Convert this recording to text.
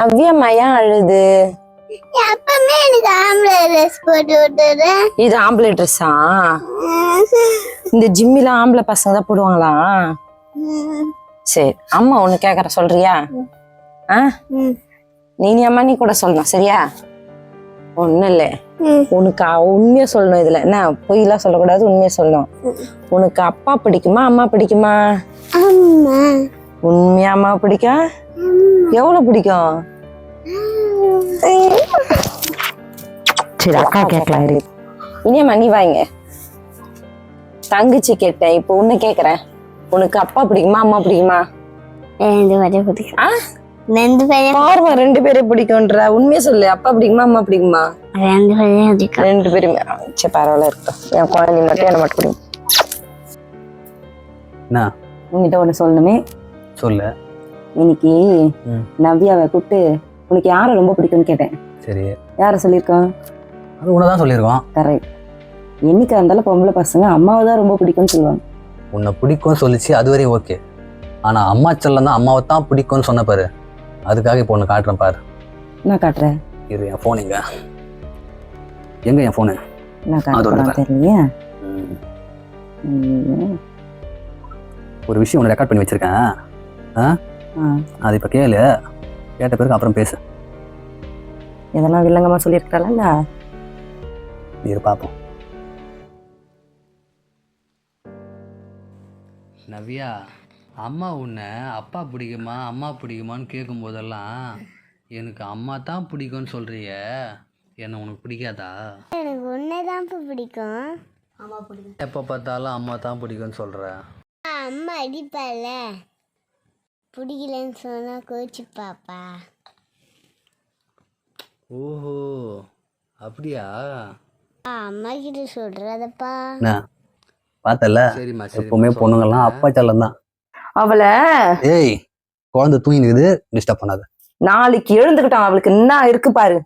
அவ்வியம்மா ஏன் அழுது? எப்பவுமே எனக்கு ஆம்பளை ட்ரெஸ் போட்டு விட்டுரு. இது ஆம்பளை ட்ரெஸ்ஸா? இந்த ஜிம்மில ஆம்பளை பசங்க தான் போடுவாங்களா? சரி, அம்மா ஒண்ணு கேக்குற சொல்றியா? நீ அம்மா நீ கூட சொல்லணும், சரியா? ஒண்ணும் இல்ல, உனக்கு உண்மையா சொல்லணும். இதுல என்ன பொய்யெல்லாம் சொல்லக்கூடாது, உண்மையா சொல்லணும். உனக்கு அப்பா பிடிக்குமா அம்மா பிடிக்குமா? அம்மா. உண்மையா அம்மா பிடிக்கும்? எவ்வளவு பிடிக்கும்? சரி, அக்கா கேட்கலாம் இரு. இனியம்மா நீ வாங்க. தங்கச்சி கேட்டேன், இப்போ உன்னை கேக்குறேன். உனக்கு அப்பா பிடிக்குமா அம்மா பிடிக்குமா? ரெண்டு பேரும் பிடிக்கும். ரெண்டு பேரும் பாருமா, ரெண்டு பேரும் பிடிக்கும்ன்ற. உண்மையா சொல்லு, அப்பா பிடிக்குமா அம்மா பிடிக்குமா? ரெண்டு பேரும் பிடிக்கும். ரெண்டு பேருமே. சரி, பரவாயில்ல இருக்கும். என் குழந்தை மட்டும் என்ன மட்டும் பிடிக்கும். உங்ககிட்ட ஒண்ணு சொல்லணுமே. சொல்லு. இன்னைக்கு நவ்யாவை கூப்பிட்டு உனக்கு யாரை ரொம்ப பிடிக்கும்னு கேட்டேன். சரி, யாரை சொல்லியிருக்கோம்? அது உன்னதான் சொல்லியிருக்கோம். கரெக்ட். என்னைக்கா இருந்தாலும் பொம்பளை பசங்க அம்மாவை தான் ரொம்ப பிடிக்கும்னு சொல்லுவாங்க. உன்னை பிடிக்கும்னு சொல்லிச்சு, அது வரையும் ஓகே. ஆனா அம்மா செல்லம் தான் அம்மாவை தான் பிடிக்கும்னு சொன்ன பாரு. அதுக்காக இப்போ ஒன்று காட்டுறேன் பாரு. நான் காட்டுறேன். இது என் ஃபோன் எங்க என் ஃபோனு? நான் காட்டுறேன். தெரியலையா? ஒரு விஷயம் ஒன்று ரெக்கார்ட் பண்ணி வச்சிருக்கேன். அது இப்போ கேளு. கேட்ட பிறகு அப்புறம் பேசு. எதனா வில்லங்கமா சொல்லியிருக்காள? இரு பார்ப்போம். நவ்யா, அம்மா உன்னை அப்பா பிடிக்குமா அம்மா பிடிக்குமான்னு கேட்கும் போதெல்லாம் எனக்கு அம்மா தான் பிடிக்கும்னு சொல்றிய. என்ன உனக்கு பிடிக்காதா? எனக்கு ஒன்னதான் பிடிக்கும். அம்மா பிடிக்கும். எப்போ பார்த்தாலும் அம்மா தான் பிடிக்கும்னு சொல்ற. அம்மா அடிப்பால, பிடிக்கலன்னு சொன்னா கோச்சு பாப்பா. ஓஹோ, அப்படியா? அம்மா கிட்ட சொல்றதப்பா. பார்த்தல, சரிம்மா. எப்பவுமே பொண்ணுங்கெல்லாம் அப்பா செல்லம் தான். அவளை ஏய், குழந்தை தூங்கி நிக்குது, டிஸ்டர்ப் பண்ணாத. நாளைக்கு எழுந்துக்கிட்டான். அவளுக்கு என்ன இருக்கு பாரு.